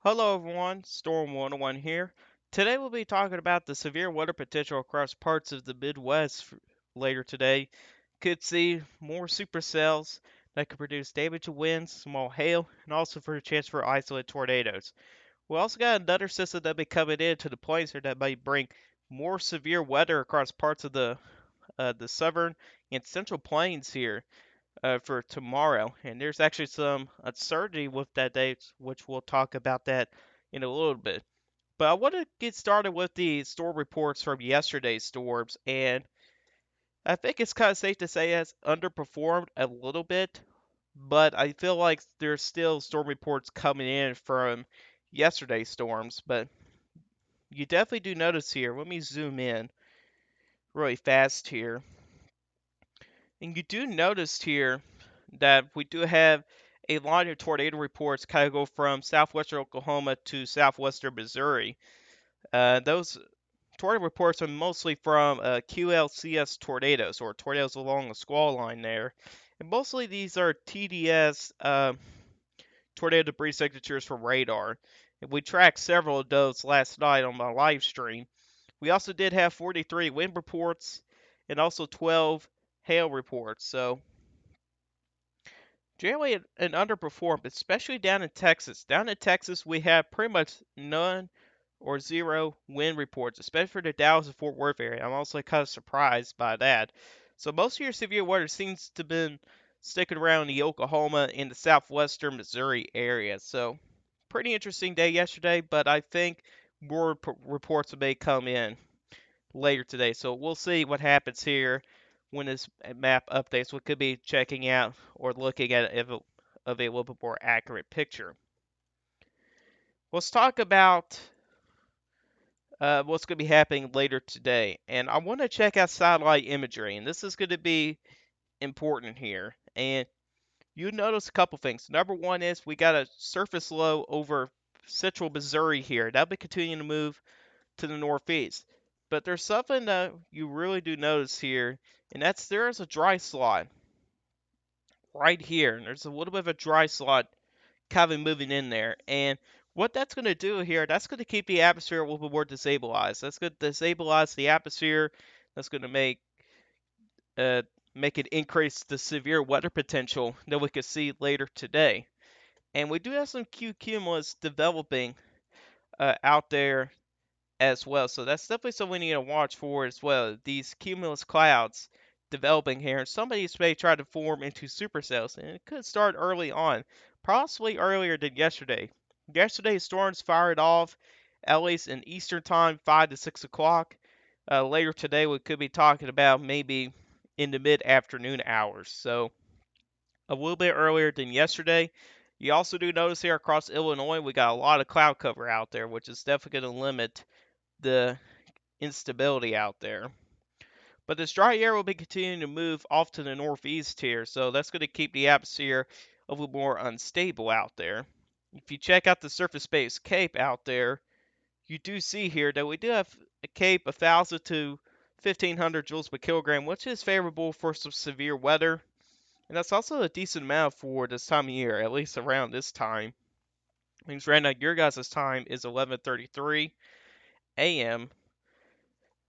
Hello everyone, Storm 101 here. Today we'll be talking about the severe weather potential across parts of the Midwest later today. Could see more supercells that could produce damaging winds, small hail, and also for a chance for isolated tornadoes. We also got another system that be coming into the plains here that might bring more severe weather across parts of the southern and central plains here for tomorrow. And there's actually some uncertainty with that date, which we'll talk about that in a little bit. But I want to get started with the storm reports from yesterday's storms, and I think it's kind of safe to say it's underperformed a little bit, but I feel like there's still storm reports coming in from yesterday's storms. But you definitely do notice here, let me zoom in really fast here, and you do notice here that we do have a line of tornado reports kind of go from southwestern Oklahoma to southwestern Missouri. Those tornado reports are mostly from QLCS tornadoes, or tornadoes along the squall line there. And mostly these are TDS tornado debris signatures from radar. And we tracked several of those last night on my live stream. We also did have 43 wind reports and also 12 hail reports. So generally an underperformed, especially down in Texas. Down in Texas, we have pretty much none or zero wind reports, especially for the Dallas and Fort Worth area. I'm also kind of surprised by that. So most of your severe weather seems to have been sticking around the Oklahoma and the southwestern Missouri area. So pretty interesting day yesterday, but I think more reports may come in later today. So we'll see what happens here when this map updates. We could be checking out or looking at it of a little bit more accurate picture. Let's talk about what's going to be happening later today. And I want to check out satellite imagery, and this is going to be important here. And you notice a couple things. Number one is we got a surface low over central Missouri here. That'll be continuing to move to the northeast. But there's something that you really do notice here, and that's there's a dry slot right here. And there's a little bit of a dry slot kind of moving in there. And what that's going to do here, that's going to keep the atmosphere a little bit more destabilized. That's going to destabilize the atmosphere. That's going to uh, make it increase the severe weather potential that we could see later today. And we do have some cumulus developing out there as well. So that's definitely something we need to watch for as well. These cumulus clouds developing here, and some of these may try to form into supercells, and it could start early on, possibly earlier than yesterday. Yesterday's storms fired off at least in Eastern time, 5 to 6 o'clock. Later today, we could be talking about maybe in the mid-afternoon hours. So a little bit earlier than yesterday. You also do notice here across Illinois, we got a lot of cloud cover out there, which is definitely going to limit the instability out there. But this dry air will be continuing to move off to the northeast here, so that's going to keep the atmosphere a little more unstable out there. If you check out the surface space CAPE out there, you do see here that we do have a CAPE 1,000 to 1,500 joules per kilogram, which is favorable for some severe weather. And that's also a decent amount for this time of year, at least around this time. It means right now your guys' time is 11:33 a.m.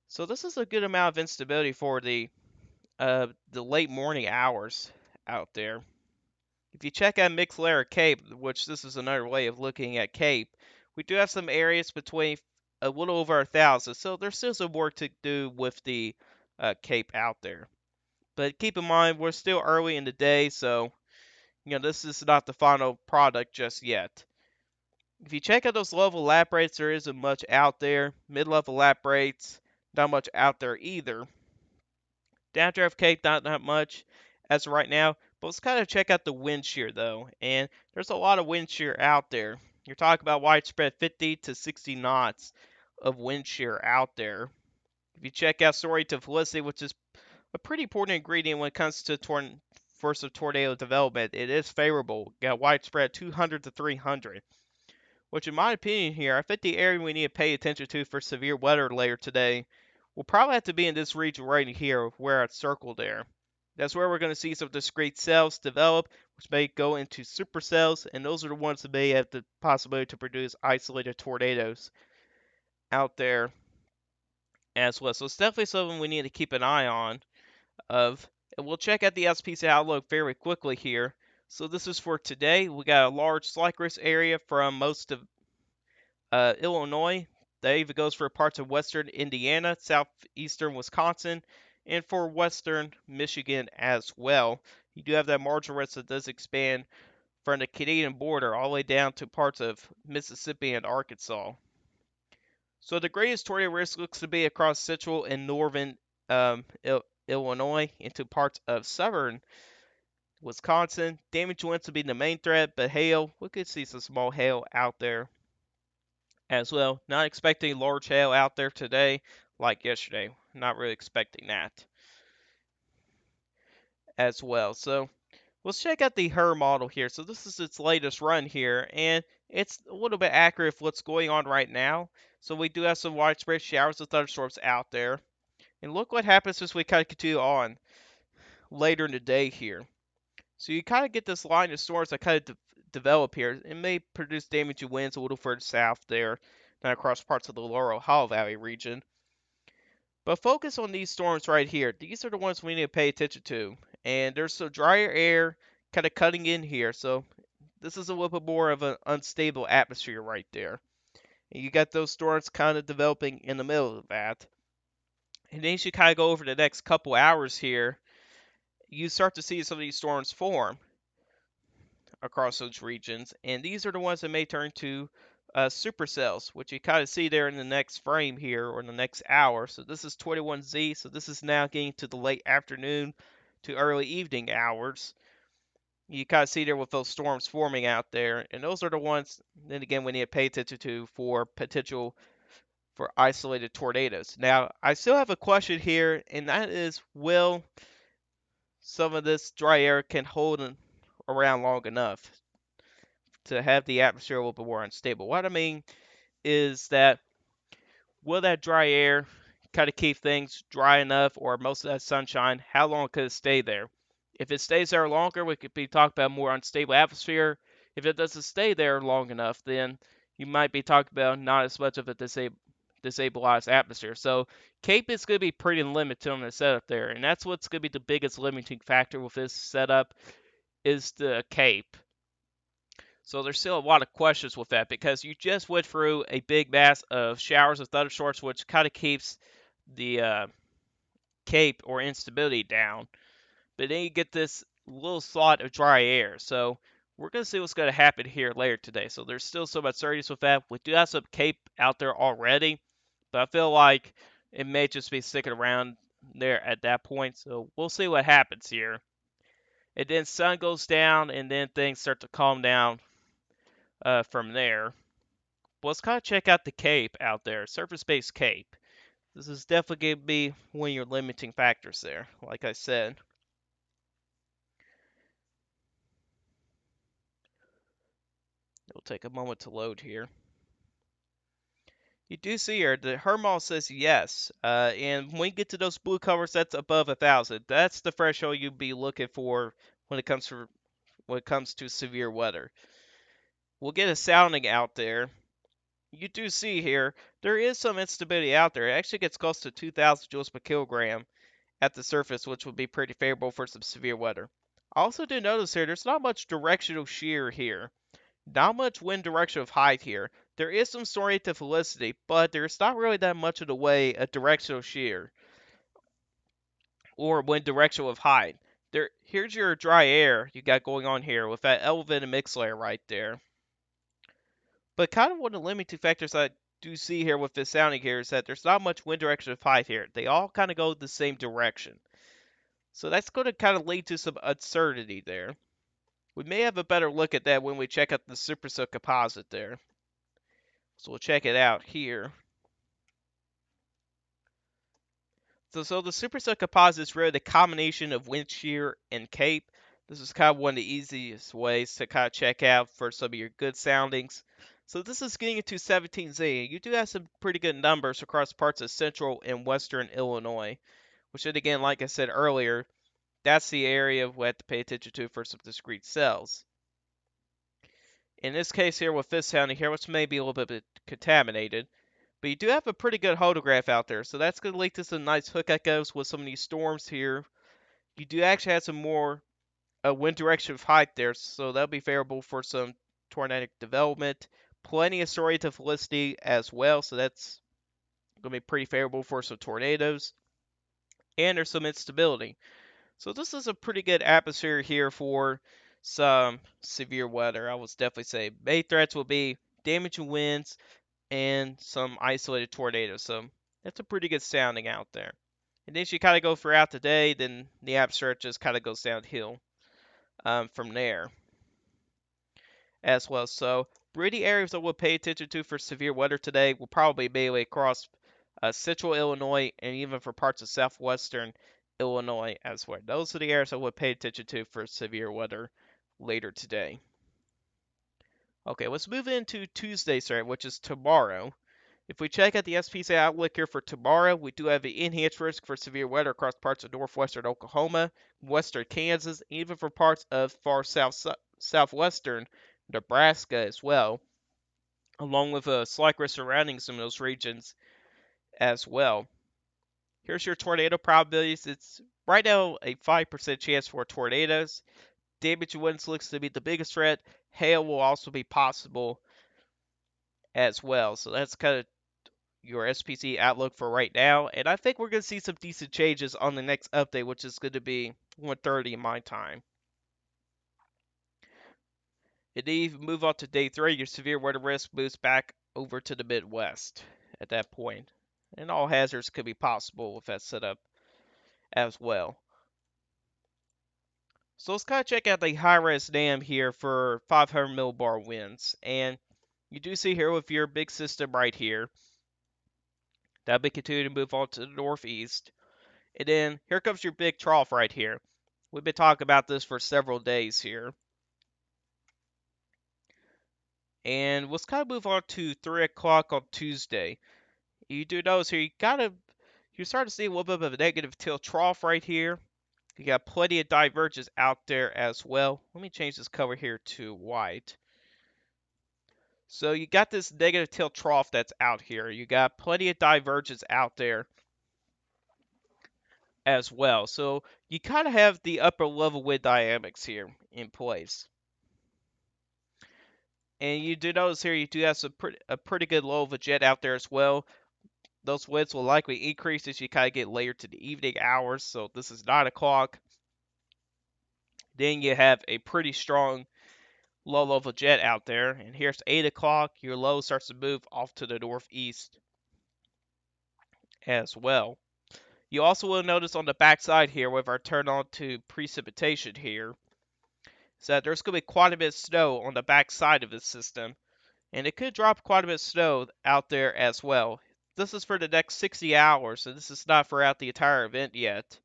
So this is a good amount of instability for the late morning hours out there. If you check out mixed layer Cape, which this is another way of looking at Cape, we do have some areas between a little over 1,000. So there's still some work to do with the Cape out there. But keep in mind, we're still early in the day, so this is not the final product just yet. If you check out those level lap rates, there isn't much out there. Mid-level lap rates, not much out there either. Downdraft Cape, not that much as of right now. But let's kind of check out the wind shear, though. And there's a lot of wind shear out there. You're talking about widespread 50 to 60 knots of wind shear out there. If you check out story to Felicity, which is a pretty important ingredient when it comes to force of tornado development, it is favorable. Got widespread 200 to 300. Which, in my opinion, here, I think the area we need to pay attention to for severe weather later today will probably have to be in this region right here where it's circled there. That's where we're going to see some discrete cells develop, which may go into supercells, and those are the ones that may have the possibility to produce isolated tornadoes out there as well. So it's definitely something we need to keep an eye on of. And we'll check out the SPC outlook very quickly here. So this is for today. We got a large slight risk area from most of Illinois. That even goes for parts of western Indiana, southeastern Wisconsin, and for western Michigan as well. You do have that marginal risk that does expand from the Canadian border all the way down to parts of Mississippi and Arkansas. So the greatest tornado risk looks to be across central and northern Illinois into parts of southern Wisconsin. Damage winds will be the main threat, but hail, we could see some small hail out there as well. Not expecting large hail out there today like yesterday. Not really expecting that as well. So let's check out the HER model here. So this is its latest run here, and it's a little bit accurate for what's going on right now. So we do have some widespread showers of thunderstorms out there. And look what happens as we kind of continue on later in the day here. So you kind of get this line of storms that kind of develop here. It may produce damaging winds a little further south there, not across parts of the Lower Ohio Valley region. But focus on these storms right here. These are the ones we need to pay attention to. And there's some drier air kind of cutting in here. So this is a little bit more of an unstable atmosphere right there. And you got those storms kind of developing in the middle of that. And then as you kind of go over the next couple hours here, you start to see some of these storms form across those regions. And these are the ones that may turn to supercells, which you kind of see there in the next frame here, or in the next hour. So this is 21Z, so this is now getting to the late afternoon to early evening hours. You kind of see there with those storms forming out there, and those are the ones, then again, we need to pay attention to for potential for isolated tornadoes. Now, I still have a question here, and that is, will some of this dry air can hold around long enough to have the atmosphere a little bit more unstable? What I mean is that, will that dry air kind of keep things dry enough, or most of that sunshine, how long could it stay there? If it stays there longer, we could be talking about more unstable atmosphere. If it doesn't stay there long enough, then you might be talking about not as much of a destabilized atmosphere. So Cape is going to be pretty limited on the setup there, and that's what's going to be the biggest limiting factor with this setup is the Cape. So there's still a lot of questions with that, because you just went through a big mass of showers of thunderstorms, which kind of keeps the Cape or instability down. But then you get this little slot of dry air. So we're going to see what's going to happen here later today. So there's still some uncertainties with that. We do have some Cape out there already, but I feel like it may just be sticking around there at that point. So we'll see what happens here. And then sun goes down, and then things start to calm down from there. But let's kind of check out the Cape out there, surface-based Cape. This is definitely going to be one of your limiting factors there, like I said. It'll take a moment to load here. You do see here, the Hermal says yes, and when you get to those blue colors, that's above 1,000. That's the threshold you'd be looking for when it comes to severe weather. We'll get a sounding out there. You do see here, there is some instability out there. It actually gets close to 2,000 joules per kilogram at the surface, which would be pretty favorable for some severe weather. I also do notice here, there's not much directional shear here. Not much wind direction of height here. There is some story to Felicity, but there's not really that much of the way a directional shear or wind direction of height. Here's your dry air you got going on here with that elevated mix layer right there. But kind of one of the limiting factors I do see here with this sounding here is that there's not much wind direction of height here. They all kind of go the same direction. So that's going to kind of lead to some uncertainty there. We may have a better look at that when we check out the supercell composite there. So we'll check it out here. So the supercell composite is really the combination of wind shear and cape. This is kind of one of the easiest ways to kind of check out for some of your good soundings. So this is getting into 17Z. You do have some pretty good numbers across parts of central and western Illinois, which then again, like I said earlier, that's the area we have to pay attention to for some discrete cells. In this case here with this sounding here, which may be a little bit contaminated, but you do have a pretty good hodograph out there, so that's going to lead to some nice hook echoes with some of these storms here. You do actually have some more wind direction of height there, so that'll be favorable for some tornadic development. Plenty of striative felicity as well, so that's going to be pretty favorable for some tornadoes. And there's some instability. So this is a pretty good atmosphere here for some severe weather. I would definitely say main threats will be damaging winds and some isolated tornadoes. So that's a pretty good sounding out there. And then as you kind of go throughout the day, then the atmosphere just kind of goes downhill from there as well. So pretty areas I will pay attention to for severe weather today will probably be across central Illinois and even for parts of southwestern Illinois as well. Those are the areas I would pay attention to for severe weather later today. Okay, let's move into Tuesday, sorry, which is tomorrow. If we check out the SPCA outlook here for tomorrow, we do have an enhanced risk for severe weather across parts of northwestern Oklahoma, western Kansas, even for parts of far southwestern Nebraska as well, along with a slight risk surrounding some of those regions as well. Here's your tornado probabilities. It's right now a 5% chance for tornadoes. Damage winds looks to be the biggest threat. Hail will also be possible as well. So that's kind of your SPC outlook for right now. And I think we're going to see some decent changes on the next update, which is going to be 1:30 in my time. And then you move on to day 3, your severe weather risk moves back over to the Midwest at that point. And all hazards could be possible with that setup as well. So let's kind of check out the high-res dam here for 500 millibar winds. And you do see here with your big system right here, that'll be continuing to move on to the northeast. And then here comes your big trough right here. We've been talking about this for several days here. And let's kind of move on to 3 o'clock on Tuesday. You do notice here, you start to see a little bit of a negative tilt trough right here. You got plenty of divergence out there as well. Let me change this color here to white. So you got this negative tilt trough that's out here. You got plenty of divergence out there as well. So you kind of have the upper level wind dynamics here in place. And you do notice here you do have a pretty good low of a jet out there as well. Those winds will likely increase as you kind of get later to the evening hours. So this is 9 o'clock. Then you have a pretty strong low level jet out there. And here's 8 o'clock. Your low starts to move off to the northeast as well. You also will notice on the backside here, with our turn on to precipitation here, is that there's going to be quite a bit of snow on the backside of this system. And it could drop quite a bit of snow out there as well. This is for the next 60 hours, and this is not throughout the entire event yet.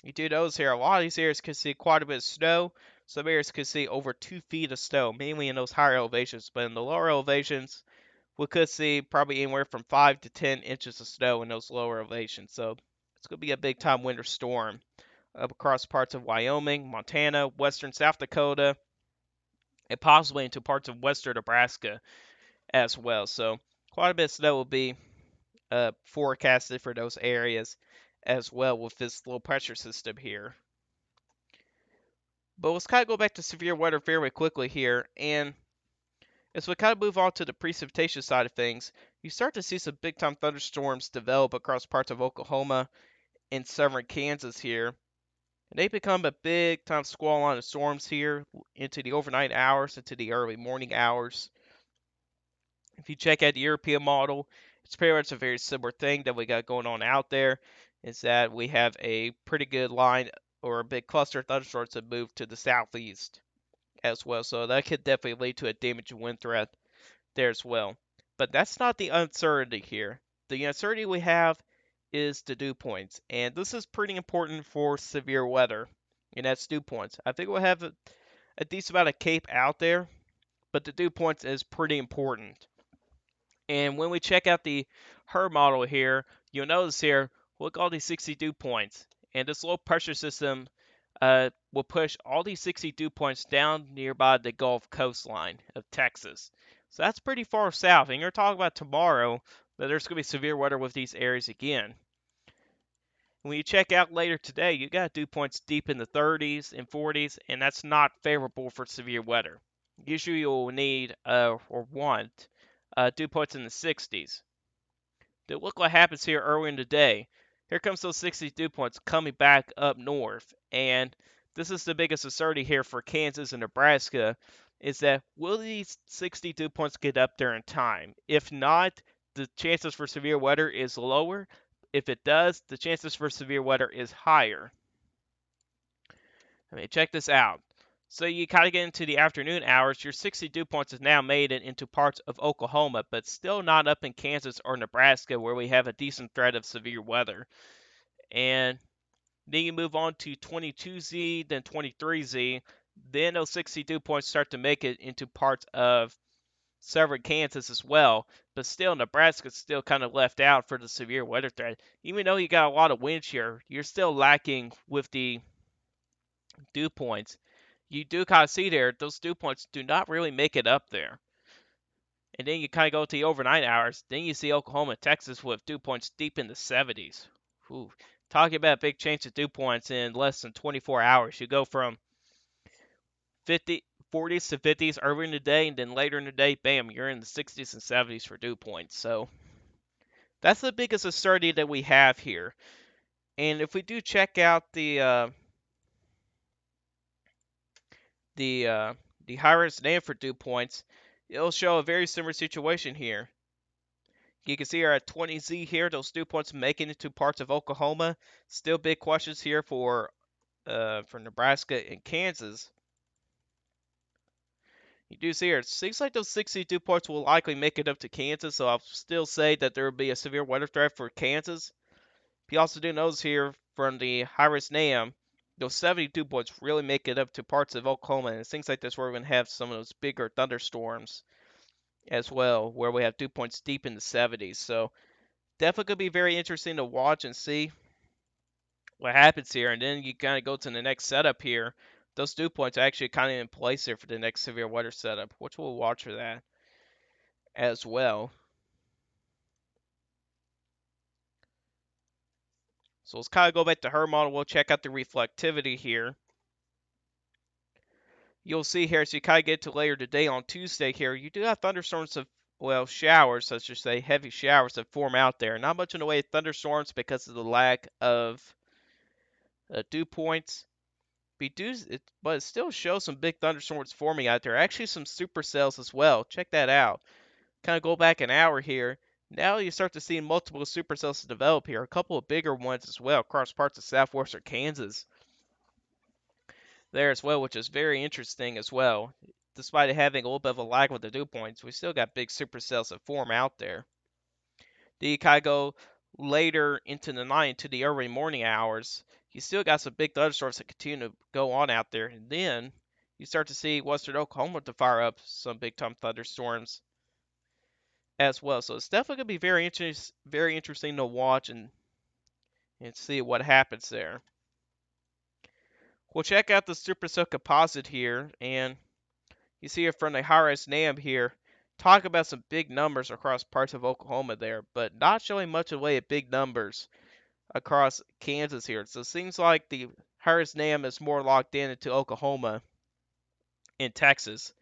You do notice here, a lot of these areas can see quite a bit of snow. Some areas can see over 2 feet of snow, mainly in those higher elevations. But in the lower elevations, we could see probably anywhere from 5 to 10 inches of snow in those lower elevations. So it's going to be a big time winter storm up across parts of Wyoming, Montana, western South Dakota, and possibly into parts of western Nebraska as well. So quite a bit of snow will be forecasted for those areas as well with this low pressure system here. But let's kind of go back to severe weather very quickly here. And as we kind of move on to the precipitation side of things, you start to see some big time thunderstorms develop across parts of Oklahoma and southern Kansas here. And they become a big time squall line of storms here into the overnight hours, into the early morning hours. If you check out the European model, it's pretty much a very similar thing that we got going on out there. Is that we have a pretty good line or a big cluster of thunderstorms that move to the southeast as well. So that could definitely lead to a damaging wind threat there as well. But that's not the uncertainty here. The uncertainty we have is the dew points. And this is pretty important for severe weather. And that's dew points. I think we'll have a decent amount of CAPE out there. But the dew points is pretty important. And when we check out the HER model here, you'll notice here, look at all these 60 dew points. And this low pressure system will push all these 60 dew points down nearby the Gulf coastline of Texas. So that's pretty far south. And you're talking about tomorrow that there's going to be severe weather with these areas again. When you check out later today, you got dew points deep in the 30s and 40s, and that's not favorable for severe weather. Usually you'll need or want dew points in the 60s. Look what happens here early in the day. Here comes those 60 dew points coming back up north, and this is the biggest uncertainty here for Kansas and Nebraska, is that will these 60 dew points get up there in time? If not, the chances for severe weather is lower. If it does, the chances for severe weather is higher. I mean, check this out. So you kind of get into the afternoon hours. Your 60 dew points has now made it into parts of Oklahoma, but still not up in Kansas or Nebraska where we have a decent threat of severe weather. And then you move on to 22Z, then 23Z. Then those 60 dew points start to make it into parts of southern Kansas as well. But still, Nebraska's still kind of left out for the severe weather threat. Even though you got a lot of wind shear, you're still lacking with the dew points. You do kind of see there, those dew points do not really make it up there. And then you kind of go to the overnight hours. Then you see Oklahoma, Texas with dew points deep in the 70s. Ooh, talking about a big change of dew points in less than 24 hours. You go from 40s to 50s earlier in the day, and then later in the day, bam, you're in the 60s and 70s for dew points. So that's the biggest uncertainty that we have here. And if we do check out the high-risk name for dew points, it'll show a very similar situation here. You can see here at 20Z here, those dew points making it to parts of Oklahoma. Still big questions here for Nebraska and Kansas. You do see here, it seems like those 60 dew points will likely make it up to Kansas, so I'll still say that there will be a severe weather threat for Kansas. You also do notice here from the high-risk NAM, those 70 dew points really make it up to parts of Oklahoma, and it seems like that's where we're going to have some of those bigger thunderstorms as well, where we have dew points deep in the 70s. So definitely going to be very interesting to watch and see what happens here. And then you kind of go to the next setup here. Those dew points are actually kind of in place here for the next severe weather setup, which we'll watch for that as well. So let's kind of go back to her model. We'll check out the reflectivity here. You'll see here, as you kind of get to later today on Tuesday here, you do have thunderstorms of, well, showers, let's just say heavy showers that form out there. Not much in the way of thunderstorms because of the lack of dew points. But it still shows some big thunderstorms forming out there. Actually, some supercells as well. Check that out. Kind of go back an hour here. Now you start to see multiple supercells develop here. A couple of bigger ones as well across parts of southwestern Kansas there as well, which is very interesting as well. Despite it having a little bit of a lag with the dew points, we still got big supercells that form out there. Then you kind of go later into the night, into the early morning hours. You still got some big thunderstorms that continue to go on out there. And then you start to see western Oklahoma to fire up some big time thunderstorms as well. So it's definitely going to be very interesting to watch and see what happens there. We'll check out the supercell composite here, and you see it from the high-res NAM here. Talk about some big numbers across parts of Oklahoma there, but not showing much of the way of big numbers across Kansas here. So it seems like the high-res NAM is more locked in into Oklahoma and Texas.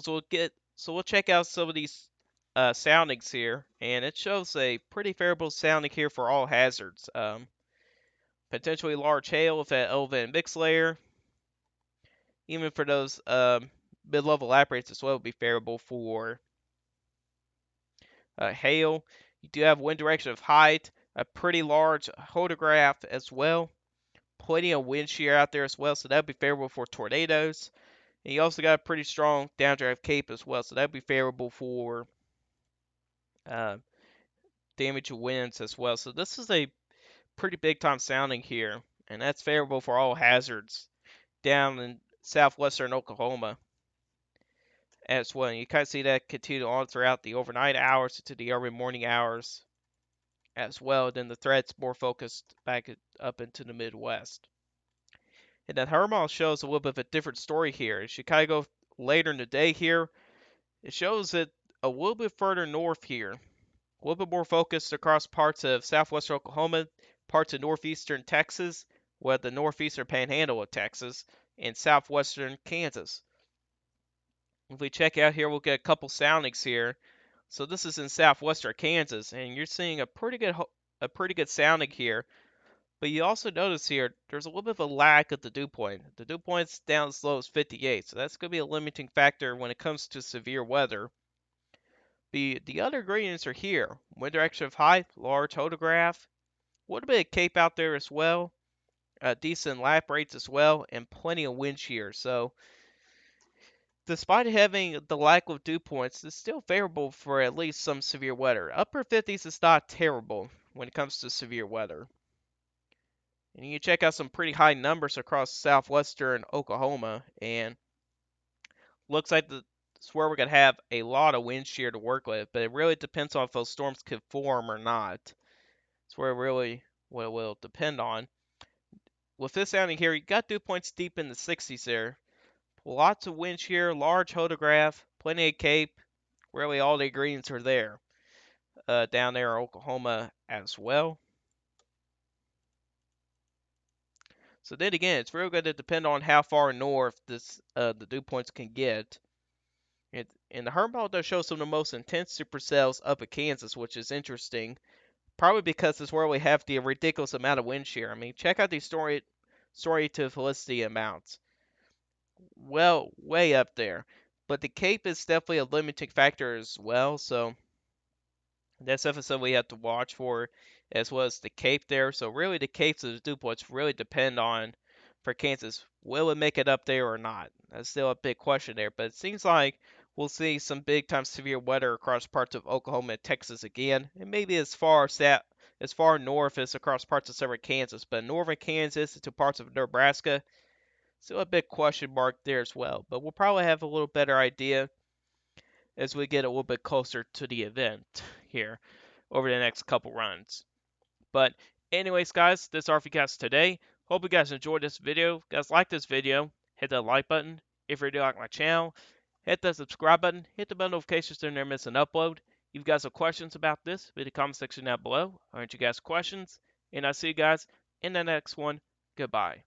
So we'll check out some of these soundings here, and it shows a pretty favorable sounding here for all hazards. Potentially large hail if that elevated mix layer. Even for those mid-level evaporates as well would be favorable for hail. You do have wind direction of height, a pretty large hodograph as well. Plenty of wind shear out there as well, so that would be favorable for tornadoes. And you also got a pretty strong downdraft cape as well, so that would be favorable for uh, damage winds as well. So this is a pretty big time sounding here, and that's favorable for all hazards down in southwestern Oklahoma as well. And you kind of see that continue on throughout the overnight hours into the early morning hours as well. Then the threat's more focused back up into the Midwest. And then her model shows a little bit of a different story here. As you kind of go later in the day here, it shows it a little bit further north here, a little bit more focused across parts of southwestern Oklahoma, parts of northeastern Texas, well, the northeastern panhandle of Texas, and southwestern Kansas. If we check out here, we'll get a couple soundings here. So this is in southwestern Kansas, and you're seeing a pretty good sounding here. But you also notice here, there's a little bit of a lag at the dew point. The dew point's down as low as 58, so that's going to be a limiting factor when it comes to severe weather. The other ingredients are here. Wind direction of high, large hodograph, a little bit of cape out there as well, decent lap rates as well, and plenty of wind shear. So despite having the lack of dew points, it's still favorable for at least some severe weather. Upper 50s is not terrible when it comes to severe weather. And you can check out some pretty high numbers across southwestern Oklahoma, and looks like it's where we're going to have a lot of wind shear to work with, but it really depends on if those storms can form or not. It's where really what it will depend on. With this sounding here, you got dew points deep in the 60s there. Lots of wind shear, large hodograph, plenty of cape. Really all the ingredients are there. Down there in Oklahoma as well. So then again, it's really going to depend on how far north the dew points can get. And the Herm does show some of the most intense supercells up at Kansas, which is interesting. Probably because it's where we have the ridiculous amount of wind shear. I mean, check out these story to felicity amounts. Well, way up there. But the cape is definitely a limiting factor as well, so that's definitely something we have to watch for, as well as the cape there. So really, the capes of the dew points really depend on, for Kansas, will it make it up there or not? That's still a big question there. But it seems like we'll see some big time severe weather across parts of Oklahoma and Texas again, and maybe as far north as across parts of southern Kansas. But northern Kansas to parts of Nebraska, still a big question mark there as well. But we'll probably have a little better idea as we get a little bit closer to the event here over the next couple runs. But anyways, guys, this is our guys today. Hope you guys enjoyed this video. If you guys like this video, hit that like button. If you do like my channel, hit that subscribe button. Hit the bell notifications so you never miss an upload. If you guys have questions about this, leave the comment section down below. I answer you guys questions. And I'll see you guys in the next one. Goodbye.